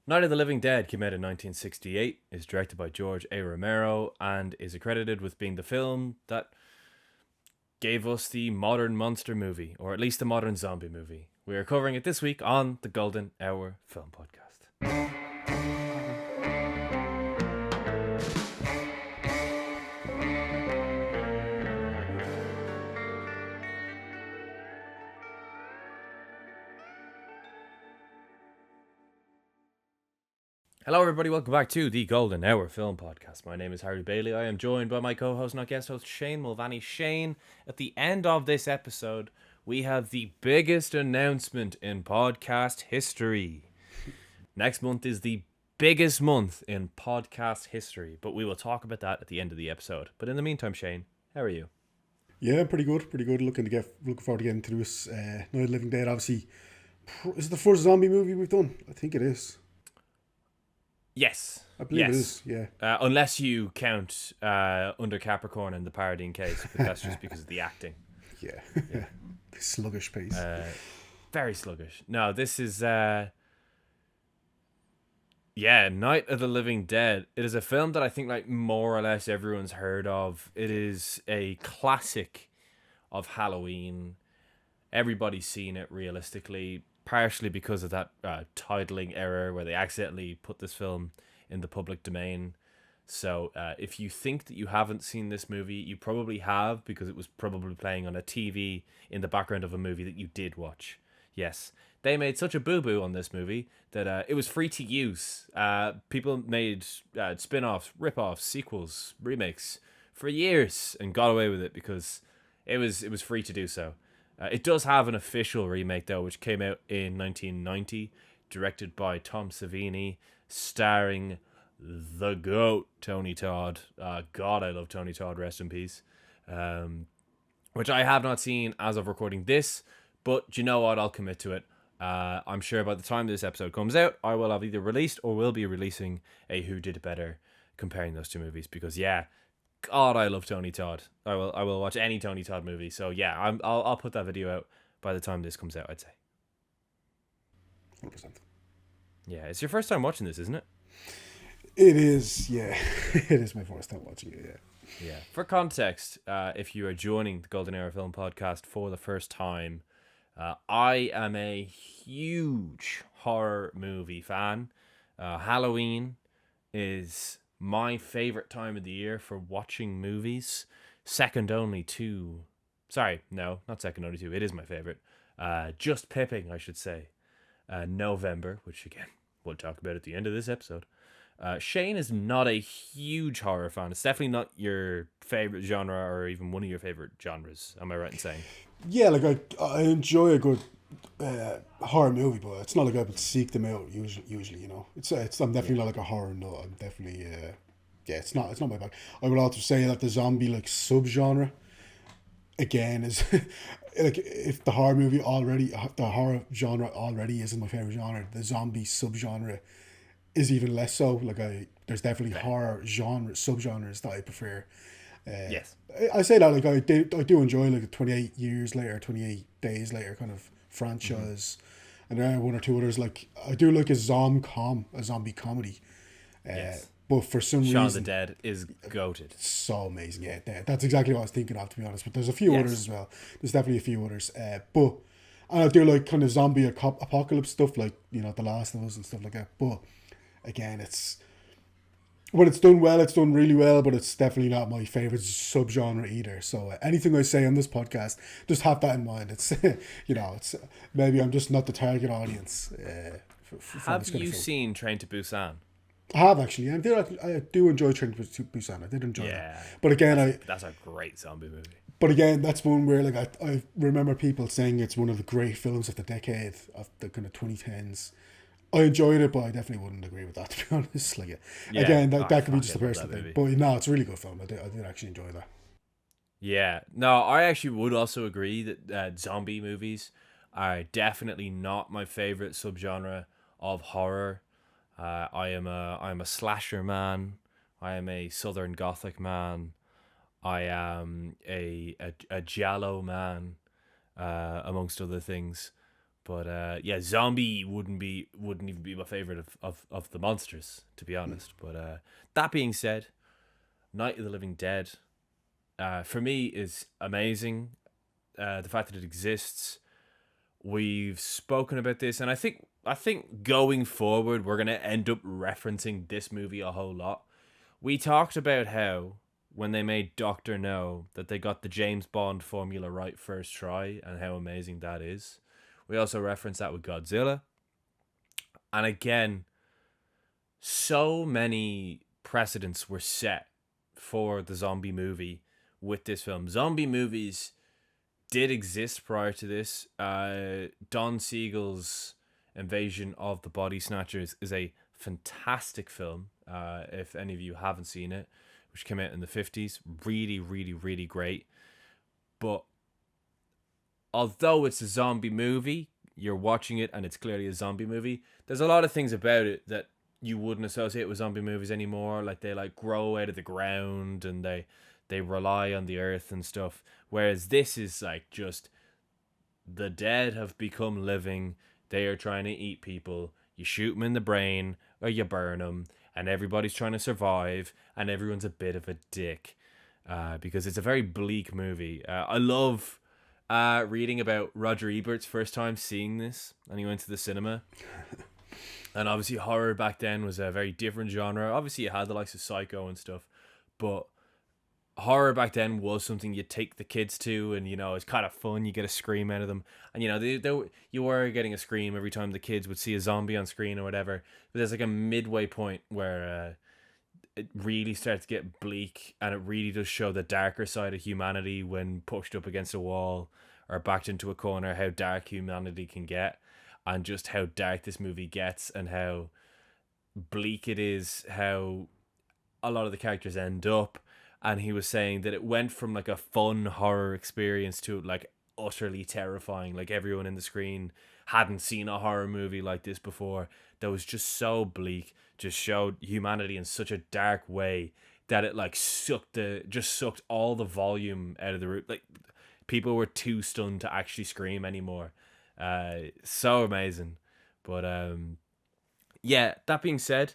Night of the Living Dead came out in 1968, is directed by George A. Romero, and is accredited with being the film that gave us the modern monster movie, or at least the modern zombie movie. We are covering it this week on the Golden Hour Film Podcast. Hello, everybody. Welcome back to the Golden Hour Film Podcast. My name is Harry Bailey. I am joined by my co-host, not guest host, Shane Mulvaney. Shane, at the end of this episode, we have the biggest announcement in podcast history. Next month is the biggest month in podcast history, but we will talk about that at the end of the episode. But in the meantime, Shane, how are you? Yeah, pretty good. Pretty good. Looking forward to getting through this. Night of the Living Dead. Obviously, is it the first zombie movie we've done? I think it is. Yes. I believe yes. it is. Yeah. Unless you count Under Capricorn and the Paradine case, but that's just because of the acting. Yeah. The sluggish pace. Very sluggish. No, this is Night of the Living Dead. It is a film that I think like more or less everyone's heard of. It is a classic of Halloween. Everybody's seen it realistically, partially because of that titling error where they accidentally put this film in the public domain. So if you think that you haven't seen this movie, you probably have, because it was probably playing on a TV in the background of a movie that you did watch. Yes, they made such a boo-boo on this movie that it was free to use. People made spin-offs, rip-offs, sequels, remakes for years and got away with it because it was free to do so. It does have an official remake, though, which came out in 1990, directed by Tom Savini, starring the GOAT, Tony Todd. God, I love Tony Todd, rest in peace. Which I have not seen as of recording this, but you know what? I'll commit to it. I'm sure by the time this episode comes out, I will have either released or will be releasing a Who Did It Better comparing those two movies, because God, I love Tony Todd. I will watch any Tony Todd movie. So yeah, I'll put that video out by the time this comes out, I'd say. 100%. Yeah, it's your first time watching this, isn't it? It is. Yeah. It is my first time watching it. Yeah. Yeah. For context, if you are joining the Golden Hour Film Podcast for the first time, I am a huge horror movie fan. Halloween is my favorite time of the year for watching movies. Second only to... Sorry, no, not second only to. It is my favorite. Just pipping, I should say. November, which again, we'll talk about at the end of this episode. Shane is not a huge horror fan. It's definitely not your favorite genre or even one of your favorite genres. Am I right in saying? Yeah, like I enjoy a good horror movie, but it's not like I would seek them out usually, you know. I'm definitely not like a horror nut. I'm definitely it's not my bag. I would also say that the zombie like subgenre again is like, if the horror genre already isn't my favorite genre, the zombie subgenre is even less so. Like there's definitely horror subgenres that I prefer. Yes. I say that like I do enjoy like a 28 days later kind of franchise, and there are one or two others. Like I do like a zombie comedy. Yes. But for some Shaun reason, of the Dead is goated. so amazing. Yeah, that's exactly what I was thinking of, to be honest. But there's a few others as well. There's definitely a few others. And I do like kind of zombie apocalypse stuff, like, you know, The Last of Us and stuff like that. But again, when it's done well, it's done really well, but it's definitely not my favorite subgenre either. So anything I say on this podcast, just have that in mind. It's it's maybe I'm just not the target audience. Have you seen Train to Busan? I have, actually. I do enjoy Train to Busan. I did enjoy that. But again, that's a great zombie movie. But again, that's one where like I remember people saying it's one of the great films of the decade, of the kind of 2010s. I enjoyed it, but I definitely wouldn't agree with that, to be honest. Like, again, that could be just a personal thing. But no, it's a really good film. I did actually enjoy that. Yeah. No, I actually would also agree that zombie movies are definitely not my favorite subgenre of horror. I am a slasher man. I am a southern gothic man. I am a giallo man, amongst other things. But yeah, zombie wouldn't even be my favorite of the monsters, to be honest. But that being said, Night of the Living Dead, for me, is amazing. The fact that it exists, we've spoken about this, and I think going forward we're gonna end up referencing this movie a whole lot. We talked about how when they made Doctor No that they got the James Bond formula right first try, and how amazing that is. We also referenced that with Godzilla, and again, so many precedents were set for the zombie movie with this film. Zombie movies did exist prior to this. Don Siegel's Invasion of the Body Snatchers is a fantastic film. If any of you haven't seen it, which came out in the 50s, really, really, really great. But although it's a zombie movie, you're watching it and it's clearly a zombie movie. There's a lot of things about it that you wouldn't associate with zombie movies anymore. Like they like grow out of the ground and they rely on the earth and stuff. Whereas this is like just the dead have become living. They are trying to eat people. You shoot them in the brain or you burn them, and everybody's trying to survive, and everyone's a bit of a dick. Because it's a very bleak movie. I love reading about Roger Ebert's first time seeing this, and he went to the cinema. And obviously, horror back then was a very different genre. Obviously, you had the likes of Psycho and stuff, but horror back then was something you take the kids to, and it's kind of fun. You get a scream out of them, and you were getting a scream every time the kids would see a zombie on screen or whatever. But there's like a midway point where it really starts to get bleak, and it really does show the darker side of humanity when pushed up against a wall or backed into a corner. How dark humanity can get, and just how dark this movie gets, and how bleak it is. How a lot of the characters end up. And he was saying that it went from like a fun horror experience to like utterly terrifying. Like everyone in the screen hadn't seen a horror movie like this before, that was just so bleak, just showed humanity in such a dark way that it like sucked all the volume out of the room. Like people were too stunned to actually scream anymore. So amazing. But yeah, that being said,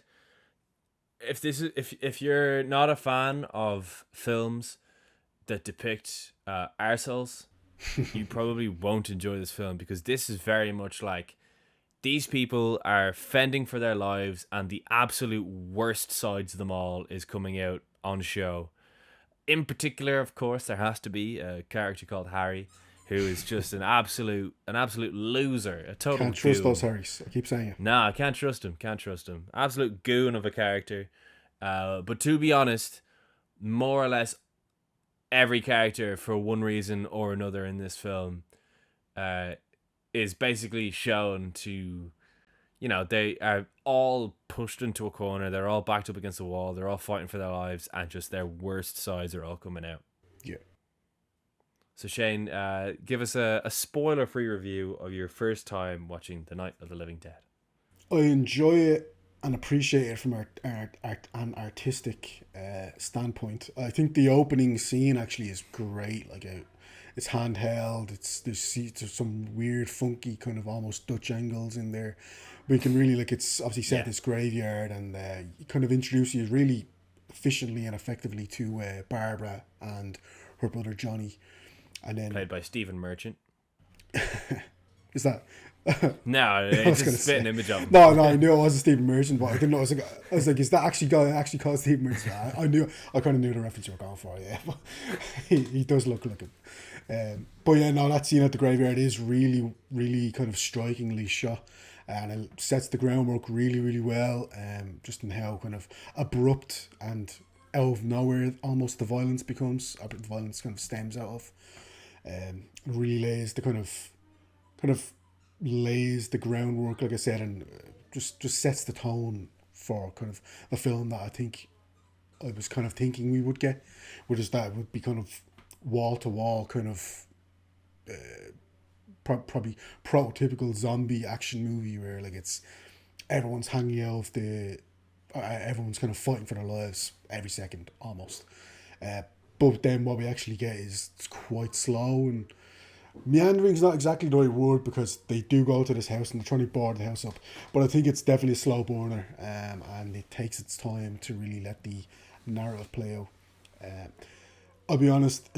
if you're not a fan of films that depict arseholes, you probably won't enjoy this film, because this is very much like these people are fending for their lives, and the absolute worst sides of them all is coming out on show. In particular, of course, there has to be a character called Harry, who is just an absolute loser, a total Can't trust those goon. Harrys. I keep saying it. Nah, I can't trust him. Can't trust him. Absolute goon of a character. But to be honest, more or less every character, for one reason or another in this film, uh, is basically shown to, they are all pushed into a corner. They're all backed up against the wall. They're all fighting for their lives, and just their worst sides are all coming out. Yeah. So Shane, give us a spoiler-free review of your first time watching The Night of the Living Dead. I enjoy it and appreciate it from an artistic standpoint. I think the opening scene actually is great. Like it's handheld. There's some weird, funky kind of almost Dutch angles in there. We can really it's obviously set this graveyard, and kind of introduce you really efficiently and effectively to Barbara and her brother Johnny, and then Played by Stephen Merchant. is that. No, it's just a spitting image of him. No, I knew it wasn't Stephen Merchant, but I didn't know. I was like, is that actually guy actually called Stephen Merchant? I kind of knew the reference you were going for, yeah. But he does look like him. But yeah, no, that scene at the graveyard is really, really kind of strikingly shot, and it sets the groundwork really, really well. Just in how kind of abrupt and out of nowhere almost the violence becomes. The violence kind of stems out of. Really lays the kind of lays the groundwork, like I said, and just sets the tone for kind of the film that I think I was kind of thinking we would get, which is that it would be kind of wall to wall kind of probably prototypical zombie action movie where like it's everyone's hanging out of the everyone's kind of fighting for their lives every second almost. But then what we actually get is it's quite slow and Meandering's not exactly the right word because they do go to this house and they're trying to board the house up, but I think it's definitely a slow burner, and it takes its time to really let the narrative play out. Um, I'll be honest,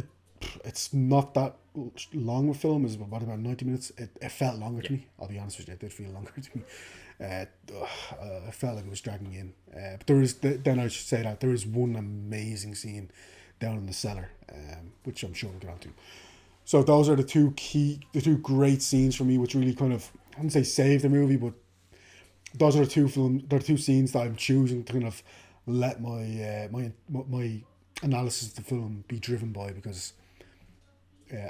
it's not that long a film. It's about 90 minutes. It felt longer Yeah. to me. I'll be honest with you, it did feel longer to me. Uh, I felt like it was dragging in. But there is then I should say that there is one amazing scene down in the cellar, which I'm sure we'll get onto. So those are the two great scenes for me, which really kind of I wouldn't say save the movie, but those are the two scenes that I'm choosing to kind of let my analysis of the film be driven by because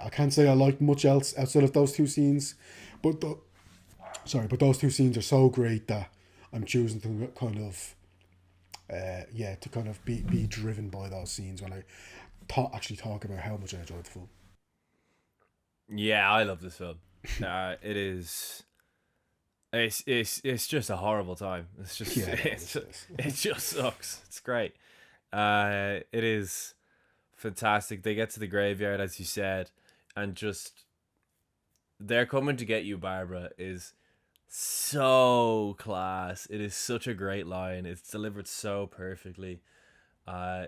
I can't say I like much else outside of those two scenes, but but those two scenes are so great that I'm choosing to kind of to kind of be driven by those scenes when I actually talk about how much I enjoyed the film. Yeah, I love this film. It is. It's just a horrible time. It's just Yeah, no, this is. it just sucks. It's great. It is fantastic. They get to the graveyard as you said, and just they're coming to get you, Barbara. Is so class. It is such a great line. It's delivered so perfectly. Uh,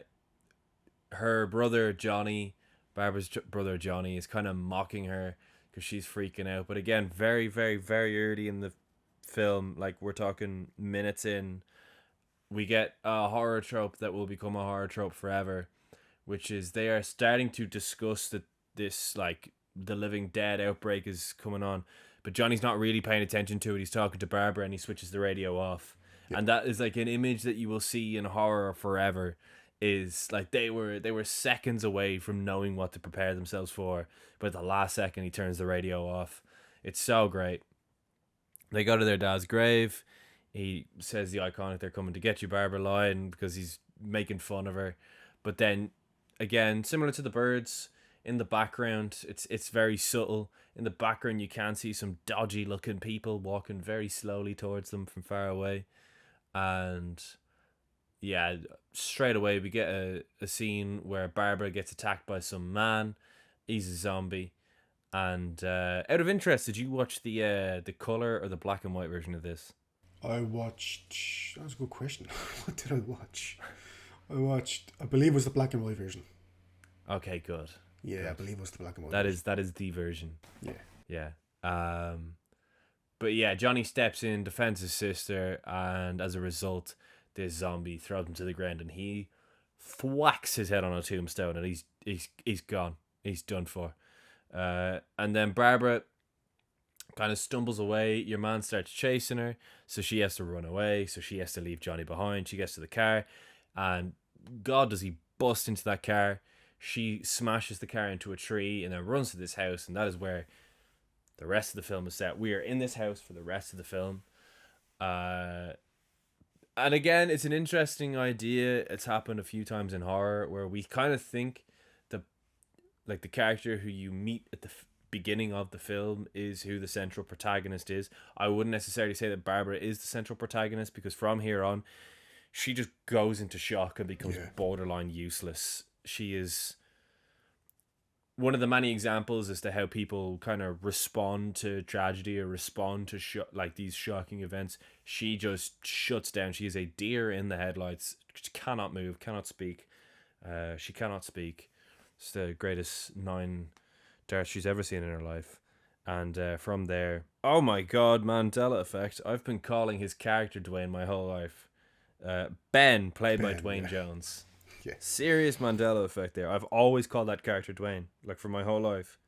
her brother Johnny, brother Johnny, is kind of mocking her because she's freaking out. But again, very, very, very early in the film, like we're talking minutes in, we get a horror trope that will become a horror trope forever, which is they are starting to discuss that this like the living dead outbreak is coming on, but Johnny's not really paying attention to it. He's talking to Barbara and he switches the radio off, Yeah, and that is like an image that you will see in horror forever. Is like they were seconds away from knowing what to prepare themselves for, but at the last second he turns the radio off. It's so great. They go to their dad's grave. He says the iconic "They're coming to get you, Barbara" line because he's making fun of her. But then, again, similar to the birds, in the background, it's very subtle. In the background, you can see some dodgy looking people walking very slowly towards them from far away. And yeah, straight away we get a scene where Barbara gets attacked by some man. He's a zombie. And out of interest, did you watch the color or the black and white version of this? I watched. That was a good question. What did I watch? I believe it was the black and white version. Okay, good, Yeah, I good. believe it was the black and white That version. is that is the version. Yeah, Yeah. Um, but yeah, Johnny steps in, defends his sister, and as a result, this zombie throws him to the ground, and he thwacks his head on a tombstone, and he's gone. He's done for. And then Barbara kind of stumbles away. Your man starts chasing her, so she has to run away. So she has to leave Johnny behind. She gets to the car, and God, does he bust into that car? She smashes the car into a tree and then runs to this house, and that is where the rest of the film is set. We are in this house for the rest of the film. Uh, and again, it's an interesting idea. It's happened a few times in horror where we kind of think the like the character who you meet at the beginning of the film is who the central protagonist is. I wouldn't necessarily say that Barbara is the central protagonist because from here on, she just goes into shock and becomes yeah, borderline useless. She is one of the many examples as to how people kind of respond to tragedy or respond to like these shocking events. She just shuts down. She is a deer in the headlights. She cannot move, cannot speak. She cannot speak. It's the greatest nine darts she's ever seen in her life. And from there, oh my god, Mandela effect. I've been calling his character Dwayne my whole life. Ben, played by Ben. Dwayne Yeah, Jones. yeah, Serious Mandela effect there. I've always called that character Dwayne, like for my whole life.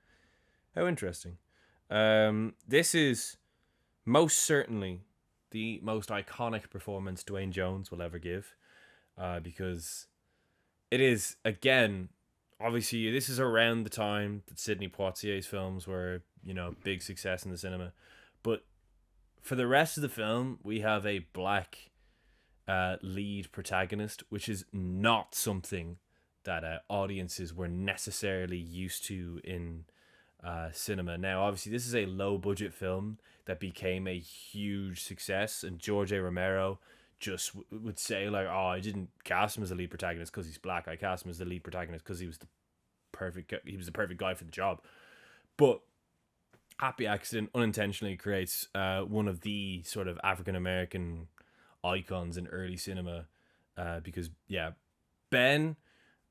How interesting. This is most certainly the most iconic performance Dwayne Jones will ever give, because it is again. Obviously, this is around the time that Sidney Poitier's films were, big success in the cinema. But for the rest of the film, we have a black lead protagonist, which is not something that audiences were necessarily used to in cinema. Now, obviously, this is a low budget film that became a huge success, and George A. Romero just would say like, "Oh, I didn't cast him as the lead protagonist because he's black. I cast him as the lead protagonist because he was the perfect guy for the job." But happy accident unintentionally creates one of the sort of African American icons in early cinema. Because yeah, Ben,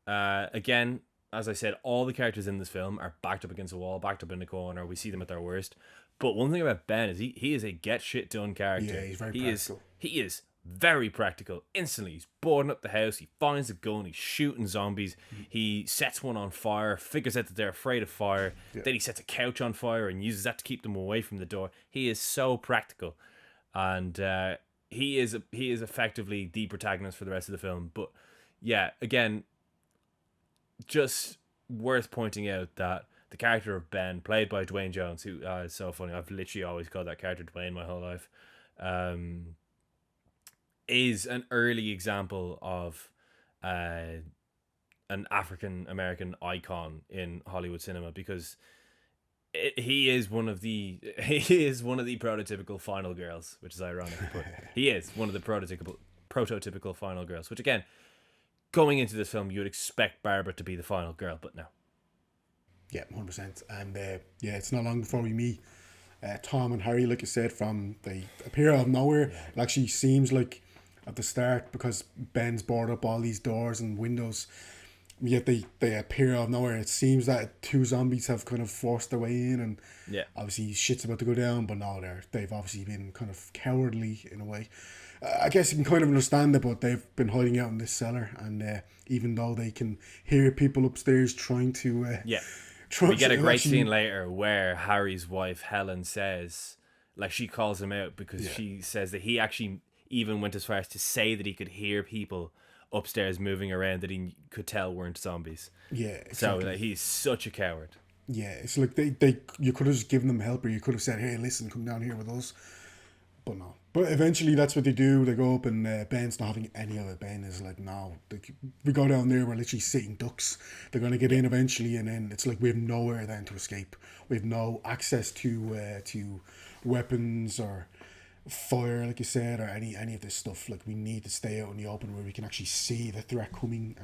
again, as I said, all the characters in this film are backed up against a wall, backed up in the corner. We see them at their worst. But one thing about Ben is he is a get shit done Yeah, character. he's very He is practical. he is very practical. Instantly, he's boarding up the house. He finds a gun. He's shooting zombies. He sets one on fire. Figures out that they're afraid of fire. Yeah. Then he sets a couch on fire and uses that to keep them away from the door. He is so practical, and he is effectively the protagonist for the rest of the film. But yeah, again, just worth pointing out that the character of Ben, played by Dwayne Jones, who is so funny. I've literally always called that character Dwayne my whole life. Is an early example of an African American icon in Hollywood cinema, because he is one of the prototypical final girls, which is ironic, but he is one of the prototypical final girls. Which again, going into this film, you would expect Barbara to be the final girl, but no. Yeah, 100%. And yeah, it's not long before we meet Tom and Harry, like I said, they appear out of nowhere. Yeah. It actually seems like at the start, because Ben's boarded up all these doors and windows, yet they appear out of nowhere. It seems that two zombies have kind of forced their way in, and Yeah. obviously shit's about to go down, but no, they've obviously been kind of cowardly in a way. I guess you can kind of understand it, but they've been hiding out in this cellar, and even though they can hear people upstairs trying to Yeah. trying We get a to great actually- scene later where Harry's wife Helen says, like, she calls him out because Yeah. she says that he actually even went as far as to say that he could hear people upstairs moving around that he could tell weren't zombies. Yeah, So exactly. like, he's such a coward. Yeah, it's like they you could have just given them help, or you could have said, "Hey, listen, come down here with us." But no. But eventually, that's what they do. They go up, and Ben's not having any of it. Ben is like, "No, we go down there. We're literally sitting ducks. They're gonna get in eventually, and then it's like we have nowhere then to escape. We have no access to weapons or fire, like you said, or any of this stuff. Like we need to stay out in the open where we can actually see the threat coming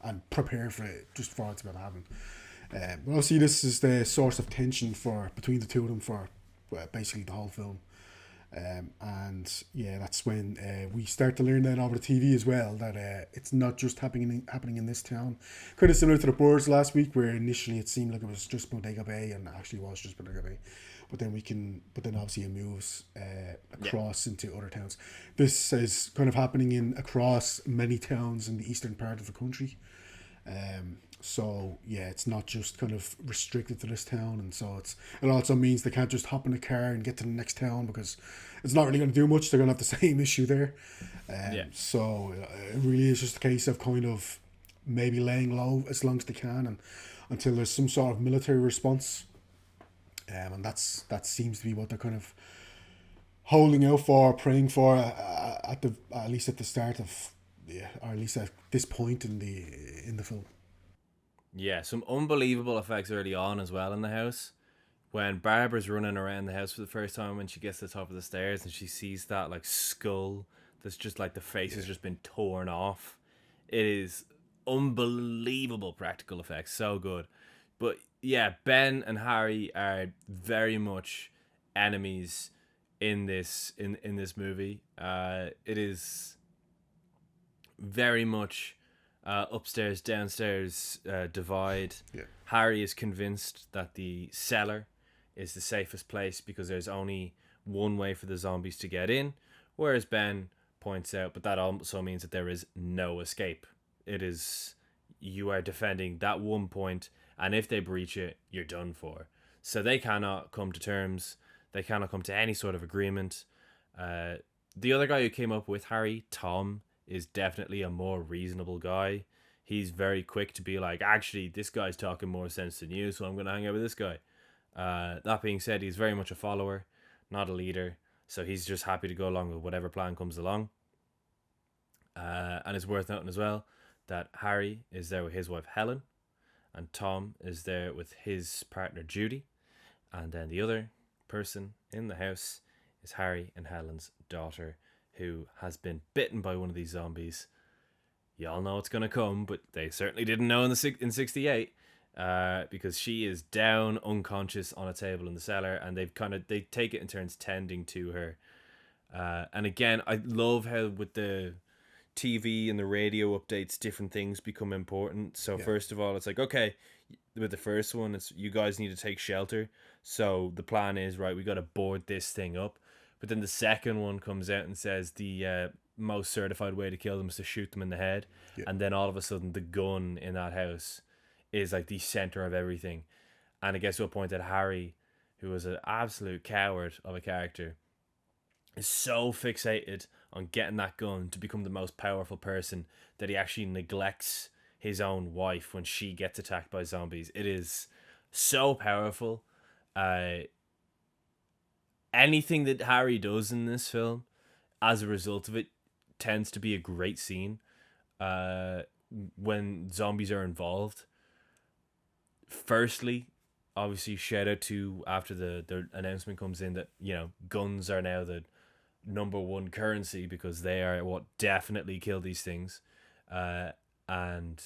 and prepare for it just before it's about to happen." But obviously, this is the source of tension between the two of them for basically the whole film. And yeah, that's when we start to learn that over the TV as well, that it's not just happening in this town. Kind of similar to the Birds last week, where initially it seemed like it was just Bodega Bay, and it actually was just Bodega Bay. But then obviously it moves across into other towns. This is kind of happening across many towns in the eastern part of the country. So yeah, it's not just kind of restricted to this town, and so it also means they can't just hop in a car and get to the next town, because it's not really going to do much. They're going to have the same issue there. So it really is just a case of kind of maybe laying low as long as they can, and until there's some sort of military response. And that seems to be what they're kind of holding out for, praying for at least at the start of, yeah, or at least at this point in the film. Yeah, some unbelievable effects early on as well in the house. When Barbara's running around the house for the first time, when she gets to the top of the stairs and she sees that like skull that's just like the face has just been torn off. It is unbelievable practical effects, so good. But yeah, Ben and Harry are very much enemies in this movie. It is very much upstairs downstairs divide. Yeah. Harry is convinced that the cellar is the safest place because there's only one way for the zombies to get in, whereas Ben points out, but that also means that there is no escape. It is, you are defending that one point, and if they breach it, you're done for. So they cannot come to terms. They cannot come to any sort of agreement. The other guy who came up with Harry, Tom, is definitely a more reasonable guy. He's very quick to be like, actually, this guy's talking more sense than you, so I'm going to hang out with this guy. That being said, he's very much a follower, not a leader. So he's just happy to go along with whatever plan comes along. And it's worth noting as well that Harry is there with his wife Helen, and Tom is there with his partner Judy. And then the other person in the house is Harry and Helen's daughter, who has been bitten by one of these zombies. You all know it's going to come, but they certainly didn't know in 68. because she is down unconscious on a table in the cellar, and they take it in turns tending to her. And again, I love how with the TV and the radio updates, different things become important. So Yeah. first of all, it's like, okay, with the first one, it's you guys need to take shelter. So the plan is, right, we got to board this thing up. But then the second one comes out and says the most certified way to kill them is to shoot them in the head. Yeah. And then all of a sudden, the gun in that house is like the center of everything. And it gets to a point that Harry, who was an absolute coward of a character, is so fixated on getting that gun to become the most powerful person that he actually neglects his own wife when she gets attacked by zombies. It is so powerful. Uh, Anything that Harry does in this film, as a result of it, tends to be a great scene. Uh, when zombies are involved. Firstly, obviously, shout out to after the announcement comes in that guns are now the number one currency because they are what definitely kill these things. And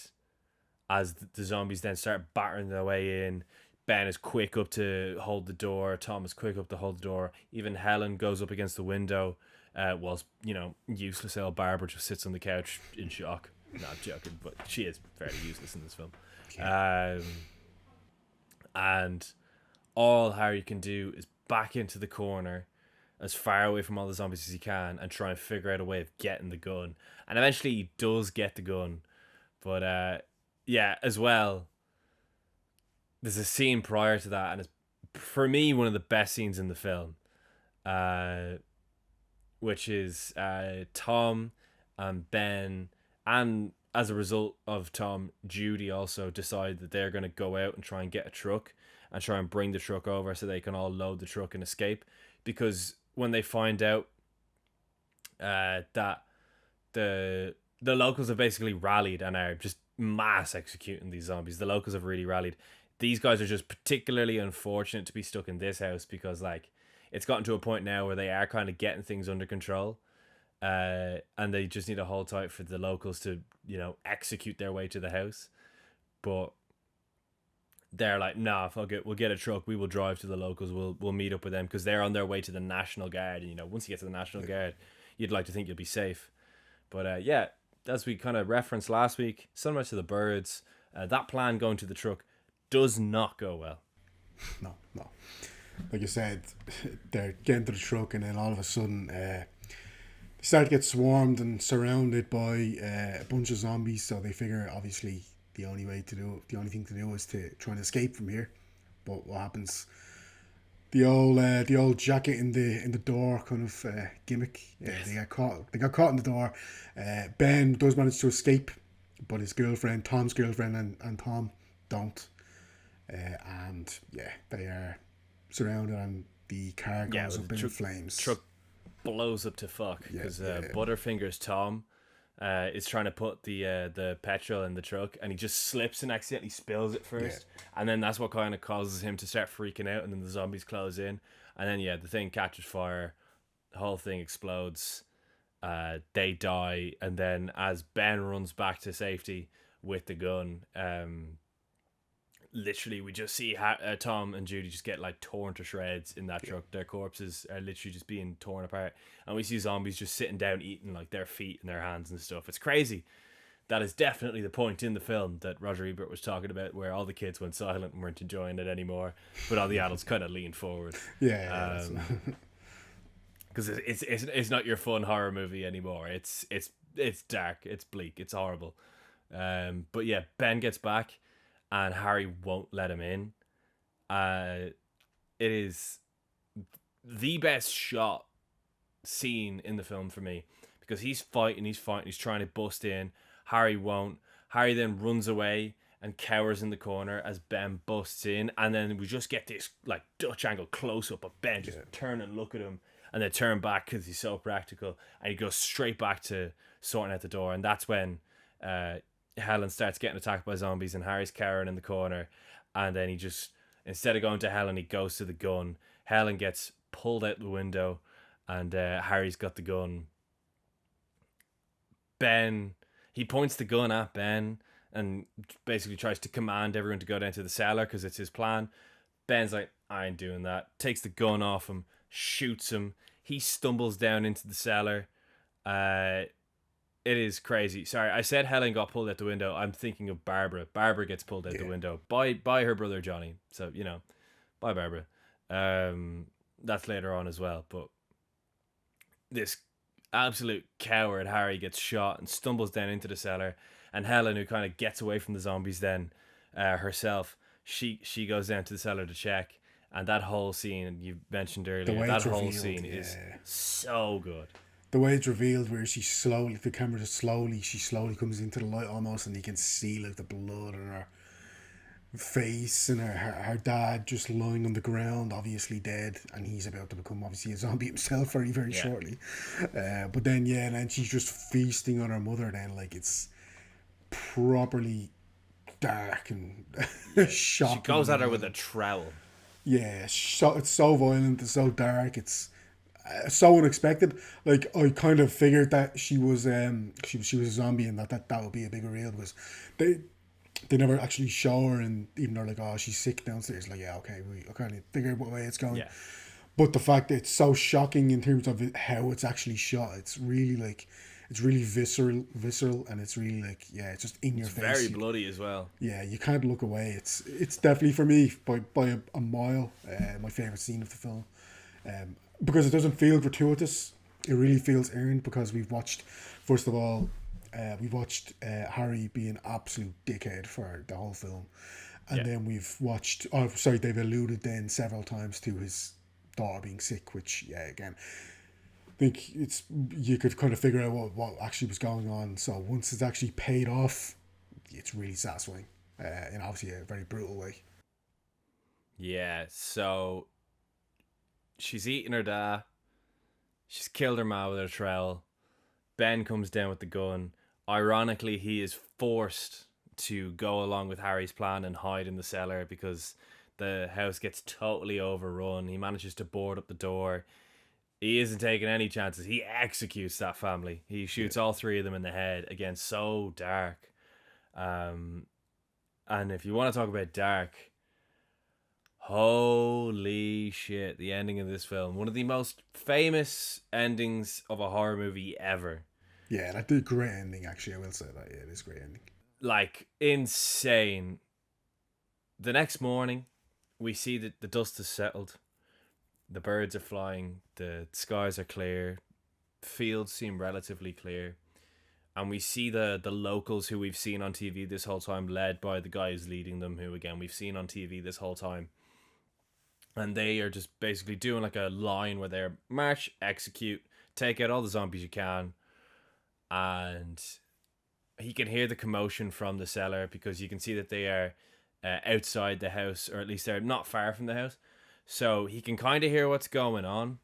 as the zombies then start battering their way in, Ben is quick up to hold the door. Tom is quick up to hold the door. Even Helen goes up against the window, whilst useless old Barbara just sits on the couch in shock. Not joking, but she is fairly useless in this film. Um, and all Harry can do is back into the corner as far away from all the zombies as he can and try and figure out a way of getting the gun. And eventually he does get the gun. But yeah, as well, there's a scene prior to that, and it's for me one of the best scenes in the film, uh, which is Tom and Ben, and as a result of Tom, Judy also decide that they're going to go out and try and get a truck and try and bring the truck over so they can all load the truck and escape. Because when they find out that the locals have basically rallied and are just mass executing these zombies, the locals have really rallied. These guys are just particularly unfortunate to be stuck in this house because like it's gotten to a point now where they are kind of getting things under control, and they just need to hold tight for the locals to execute their way to the house. But they're like, nah, fuck it, we'll get a truck, we will drive to the locals, we'll meet up with them because they're on their way to the National Guard, and once you get to the National Guard, you'd like to think you'll be safe. But yeah, as we kind of referenced last week, similar to the birds, that plan going to the truck does not go well. No, no. Like you said, they're getting to the truck, and then all of a sudden, they start to get swarmed and surrounded by a bunch of zombies. So they figure, obviously, the only thing to do is to try and escape from here. But what happens? The old jacket in the door kind of gimmick. Yes. They got caught. They got caught in the door. Ben does manage to escape, but his girlfriend, Tom's girlfriend, and Tom don't. And yeah, they are surrounded, and the car Yeah, goes well, up the in flames. truck blows up to fuck Yeah, because yeah. Butterfingers Tom is trying to put the petrol in the truck, and he just slips and accidentally spills it first, and then that's what kind of causes him to start freaking out, and then the zombies close in, and then the thing catches fire, the whole thing explodes, they die, and then as Ben runs back to safety with the gun, literally we just see Tom and Judy just get like torn to shreds in that truck. Their corpses are literally just being torn apart, and we see zombies just sitting down eating like their feet and their hands and stuff. It's crazy. That is definitely the point in the film that Roger Ebert was talking about, where all the kids went silent and weren't enjoying it anymore, but all the adults kind of leaned forward. Yeah. Because it's not your fun horror movie anymore. It's dark, it's bleak, it's horrible. But yeah, Ben gets back, and Harry won't let him in. It is the best shot scene in the film for me because he's fighting, he's trying to bust in. Harry won't. Harry then runs away and cowers in the corner as Ben busts in, and then we just get this like Dutch angle close up of Ben just turn and look at him, and then turn back because he's so practical, and he goes straight back to sorting out the door, and that's when Helen starts getting attacked by zombies, and Harry's cowering in the corner, and then he just, instead of going to Helen, he goes to the gun. Helen gets pulled out the window, and Harry's got the gun. Ben, he points the gun at Ben, and basically tries to command everyone to go down to the cellar because it's his plan. Ben's like, I ain't doing that. Takes the gun off him, shoots him. He stumbles down into the cellar. Uh, it is crazy. Sorry, I said Helen got pulled out the window. I'm thinking of Barbara. Barbara gets pulled out the Yeah. window by her brother Johnny. So, by Barbara. That's later on as well. But this absolute coward Harry gets shot and stumbles down into the cellar, and Helen, who kind of gets away from the zombies then herself, she goes down to the cellar to check, and that whole scene you mentioned The earlier, way that it's whole revealed, scene is yeah. so good. The way it's revealed, where the camera just she slowly comes into the light almost, and you can see like the blood on her face, and her dad just lying on the ground, obviously dead, and he's about to become obviously a zombie himself very, very Yeah, shortly. But then, yeah, and then she's just feasting on her mother, then, like, it's properly dark and yeah. She shocking goes at her with a violent. trowel. Yeah, it's so violent, it's so dark, it's so unexpected. Like, I kind of figured that she was a zombie, and that would be a bigger reveal, because they they never actually show her, and even they're like, oh, she's sick downstairs. Like, yeah, okay, I kind of figured what way it's going. Yeah, But the fact that it's so shocking in terms of how it's actually shot, it's really like, it's really visceral, and it's really like, yeah, it's just in your it's face. very bloody as well. Yeah, you can't look away. It's definitely for me by a mile my favorite scene of the film, because it doesn't feel gratuitous. It really feels earned, because we've watched, first of all, we've watched Harry be an absolute dickhead for the whole film, and Yeah, then we've watched. Oh, sorry, they've alluded then several times to his daughter being sick, which, yeah, again, I think it's, you could kind of figure out what actually was going on. So once it's actually paid off, it's really satisfying, in obviously a very brutal way. yeah. So she's eating her dad. She's killed her ma with her trowel. Ben comes down with the gun. Ironically, he is forced to go along with Harry's plan and hide in the cellar because the house gets totally overrun. He manages to board up the door. He isn't taking any chances. He executes that family. He Yeah, shoots all three of them in the head. Again, so dark. Um, and if you want to talk about dark, holy shit, the ending of this film. One of the most famous endings of a horror movie ever. yeah, that did great ending. Actually, I will say that. Yeah, it is a great ending. Like, insane. The next morning, we see that the dust has settled. The birds are flying. The skies are clear. Fields seem relatively clear. And we see the locals who we've seen on TV this whole time, led by the guy who's leading them, who, again, we've seen on TV this whole time. And they are just basically doing like a line where they're march, execute, take out all the zombies you can. And he can hear the commotion from the cellar because you can see that they are outside the house, or at least they're not far from the house. So he can kind of hear what's going on.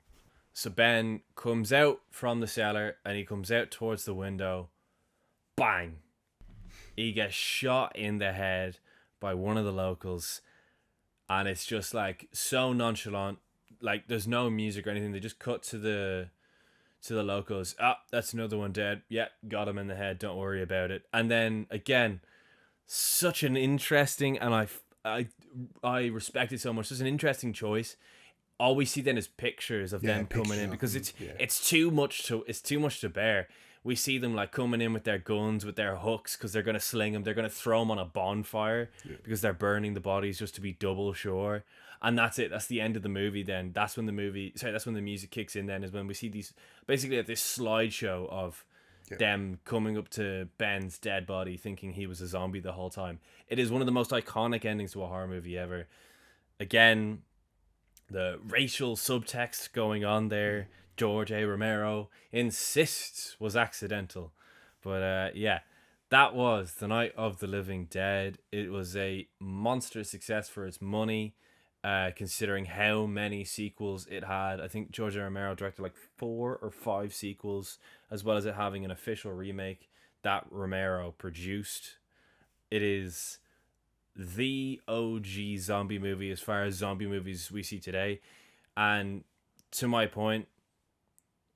So Ben comes out from the cellar and he comes out towards the window. Bang! He gets shot in the head by one of the locals. And it's just like so nonchalant. Like, there's no music or anything. They just cut to the locals. Ah, that's another one dead. Yeah, got him in the head. Don't worry about it. And then again, such an interesting, and I respect it so much. Such an interesting choice. All we see then is pictures of Yeah, them coming pictures in, of because them. Yeah, it's too much to bear. We see them like coming in with their guns, with their hooks, because they're gonna sling them. They're gonna throw them on a bonfire yeah, because they're burning the bodies just to be double sure. And that's it. That's the end of the movie. Then that's when that's when the music kicks in. Then is when we see these basically like this slideshow of yeah. them coming up to Ben's dead body, thinking he was a zombie the whole time. It is one of the most iconic endings to a horror movie ever. Again, the racial subtext going on there. George A. Romero insists was accidental. But yeah, that was The Night of the Living Dead. It was a monstrous success for its money, considering how many sequels it had. I think George A. Romero directed like 4 or 5 sequels, as well as it having an official remake that Romero produced. It is the OG zombie movie as far as zombie movies we see today. And to my point,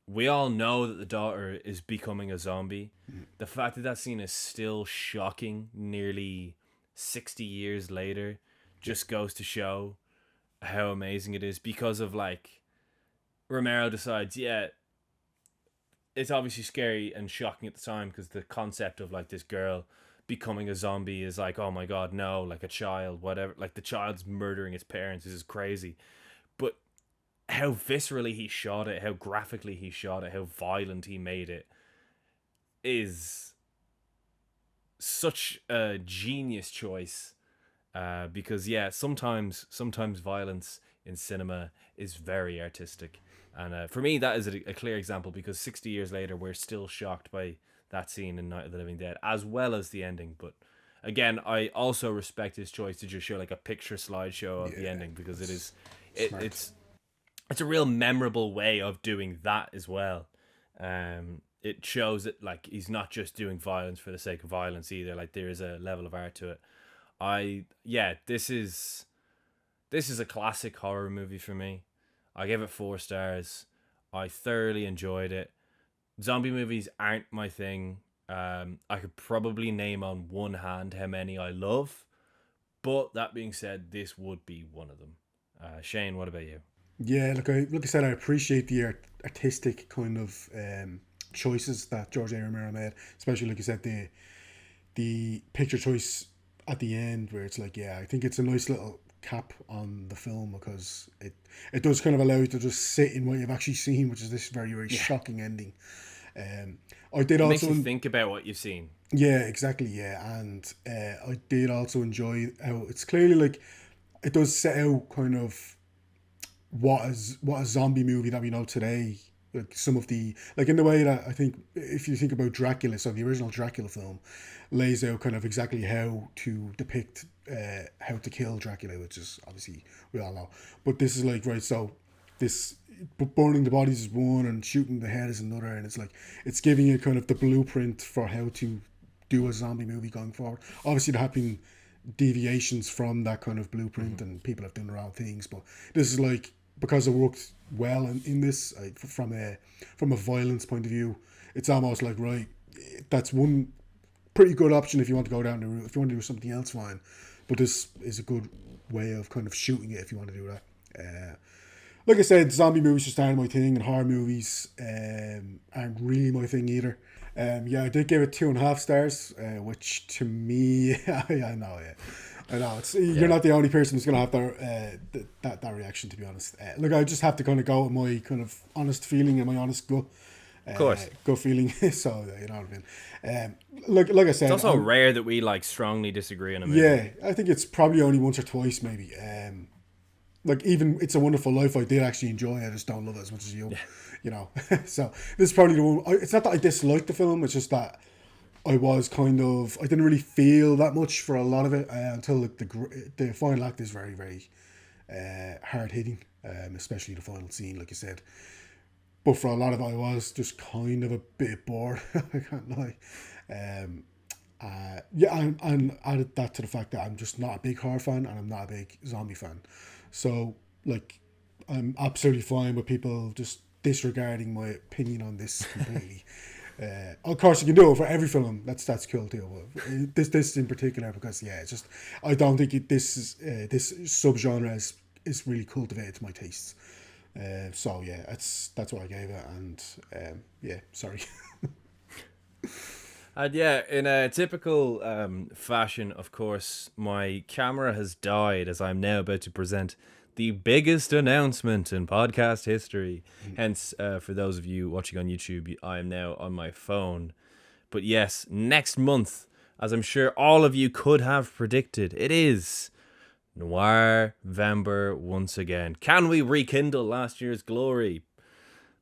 we all know that the daughter is becoming a zombie. The fact that that scene is still shocking nearly 60 years later Yeah, just goes to show how amazing it is, because of like Romero decides, yeah, it's obviously scary and shocking at the time because the concept of like this girl becoming a zombie is like, oh my god, no, like a child, whatever, like the child's murdering its parents. This is crazy. But how viscerally he shot it, how graphically he shot it, how violent he made it is such a genius choice. Because yeah, sometimes violence in cinema is very artistic, and for me that is a clear example, because 60 years later we're still shocked by that scene in Night of the Living Dead as well as the ending. But again, I also respect his choice to just show like a picture slideshow of the yeah, ending, because it that's is smart. it's a real memorable way of doing that as well. It shows that like he's not just doing violence for the sake of violence either. Like there is a level of art to it. This is a classic horror movie for me. I gave it 4 stars. I thoroughly enjoyed it. Zombie movies aren't my thing. I could probably name on one hand how many I love, but that being said, this would be one of them. Shane, what about you? Yeah, like I said, I appreciate the artistic kind of choices that George A. Romero made, especially like you said, the picture choice at the end, where it's like, yeah, I think it's a nice little cap on the film, because it does kind of allow you to just sit in what you've actually seen, which is this very, very Yeah, shocking ending. Um, I did it makes also you think about what you've seen. yeah, exactly, yeah, and I did also enjoy how it's clearly like it does set out kind of what a zombie movie that we know today, like some of the, like in the way that I think if you think about Dracula, so the original Dracula film lays out kind of exactly how to depict how to kill Dracula, which is obviously we all know. But this is like, right, so this burning the bodies is one and shooting the head is another, and it's like it's giving you kind of the blueprint for how to do a zombie movie going forward. Obviously there have been deviations from that kind of blueprint, Mm-hmm. and people have done wrong things, but this is like, because it worked well in this, from a violence point of view, it's almost like, right, that's one pretty good option if you want to go down the route. If you want to do something else, fine, but this is a good way of kind of shooting it if you want to do that. Like I said, zombie movies just aren't my thing, and horror movies aren't really my thing either. Yeah, I did give it 2.5 stars, which to me, I know, yeah, I know. It's, you're Yeah, not the only person who's gonna have that reaction. To be honest, look, I just have to kind of go with my kind of honest feeling and my honest of course. gut feeling. So you know what I mean. Like I It's said, also rare that we like strongly disagree on a movie. yeah, I think it's probably only once or twice, maybe. Like even It's a Wonderful Life, I did actually enjoy. I just don't love it as much as you, Yeah. you know. So this is probably the one. It's not that I disliked the film. It's just that I didn't really feel that much for a lot of it until the final act is very, very hard hitting, especially the final scene, like you said. But for a lot of it, I was just kind of a bit bored. I can't lie. Um, yeah, and added that to the fact that I'm just not a big horror fan, and I'm not a big zombie fan. So, like, I'm absolutely fine with people just disregarding my opinion on this completely. Of course, you can do it for every film. That's cool too. But this in particular, because yeah, it's just I don't think this subgenre is really cultivated to my tastes. So yeah, that's what I gave it, and yeah, sorry. And yeah, in a typical fashion, of course, my camera has died as I'm now about to present the biggest announcement in podcast history. Hence, for those of you watching on YouTube, I am now on my phone. But yes, next month, as I'm sure all of you could have predicted, it is Noir Vember once again. Can we rekindle last year's glory?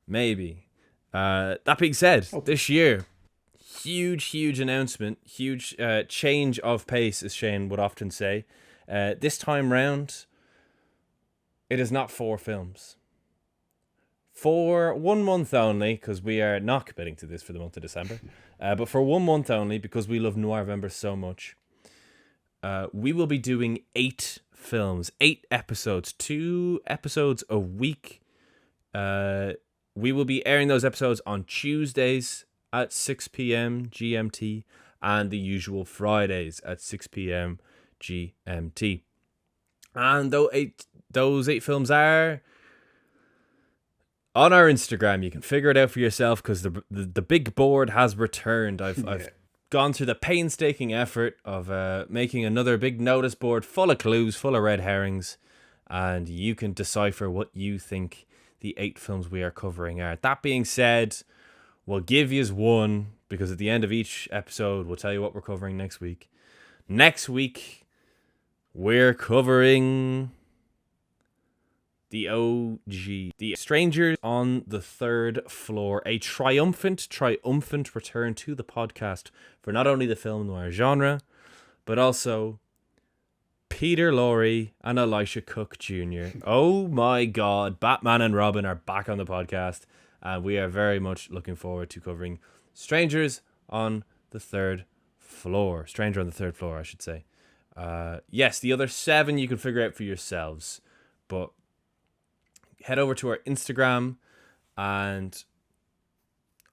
Maybe. That being said, Hopefully. this year, huge announcement, huge change of pace, as Shane would often say. This time round, it is not 4 films. For 1 month only, because we are not committing to this for the month of December, but for 1 month only, because we love Noirvember so much, we will be doing 8 films, 8 episodes, 2 episodes a week, We will be airing those episodes on Tuesdays at 6 p.m. GMT and the usual Fridays at 6 p.m. GMT. And those 8 films are on our Instagram. You can figure it out for yourself because the big board has returned. I've gone through the painstaking effort of making another big notice board full of clues, full of red herrings, and you can decipher what you think the 8 films we are covering are. That being said, we'll give you one because at the end of each episode, we'll tell you what we're covering next week. Next week, we're covering the OG, The Strangers on the Third Floor, a triumphant return to the podcast for not only the film noir genre, but also Peter Lorre and Elisha Cook Jr. Oh my God, Batman and Robin are back on the podcast, and we are very much looking forward to covering Strangers on the Third Floor. Stranger on the Third Floor, I should say. Yes, the other 7 you can figure out for yourselves, but head over to our Instagram, and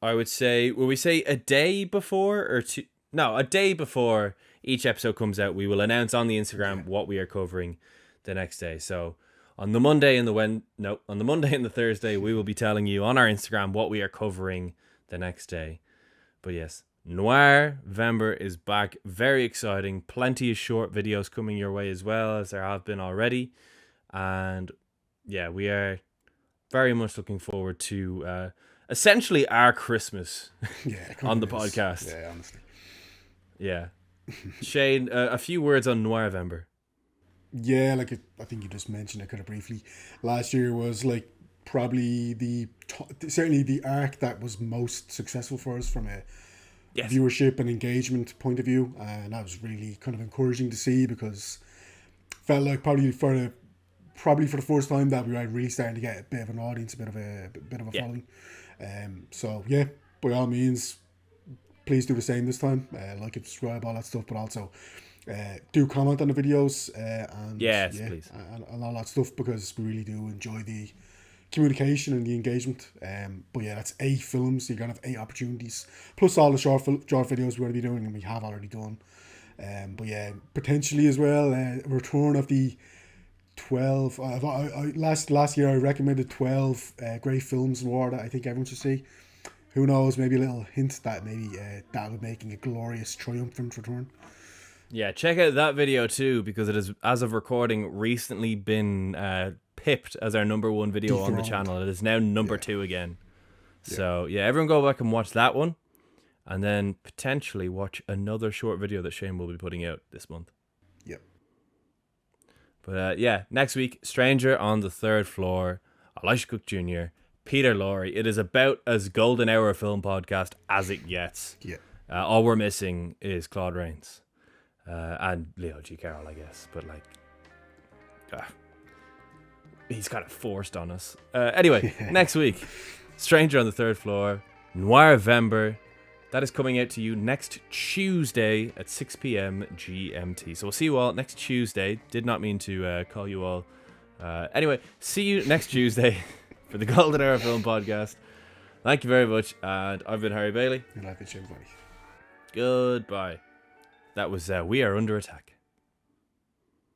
I would say, will we say a day before or two? No, a day before each episode comes out, we will announce on the Instagram what we are covering the next day. So on the Monday and the Thursday, we will be telling you on our Instagram what we are covering the next day. But yes, Noir-vember is back. Very exciting. Plenty of short videos coming your way as well, as there have been already. And yeah, we are very much looking forward to essentially our Christmas on the podcast. Yeah, honestly. Yeah. Shane, a few words on Noir-vember. Yeah, like I think you just mentioned it kind of briefly. Last year was like probably certainly the arc that was most successful for us from a viewership and engagement point of view, and that was really kind of encouraging to see because felt like probably for the first time that we were really starting to get a bit of an audience, a bit of a following. So yeah, by all means, please do the same this time. Like and subscribe, all that stuff, but also do comment on the videos and please, and all that stuff because we really do enjoy the communication and the engagement. But yeah, that's 8 films. So you're gonna have 8 opportunities plus all the short videos we're gonna be doing and we have already done. But yeah, potentially as well, return of the 12. Last year I recommended 12 great films in war that I think everyone should see. Who knows? Maybe a little hint that maybe that would making a glorious, triumphant return. Yeah, check out that video too because it has, as of recording, recently been pipped as our number 1 video on the channel. It is now number 2 again. So yeah, everyone go back and watch that one, and then potentially watch another short video that Shane will be putting out this month. Yep. But yeah, next week, Stranger on the Third Floor, Elisha Cook Jr., Peter Lorre. It is about as golden hour film podcast as it gets. Yeah. All we're missing is Claude Rains and Leo G. Carroll, I guess. But like, he's kind of forced on us. Anyway, next week, Stranger on the Third Floor, Noir-vember. That is coming out to you next Tuesday at 6 p.m. GMT. So we'll see you all next Tuesday. Did not mean to call you all. Anyway, see you next Tuesday for the Golden Hour Film Podcast. Thank you very much. And I've been Harry Bailey. And I've been Shane Bonnie. Goodbye. That was We Are Under Attack.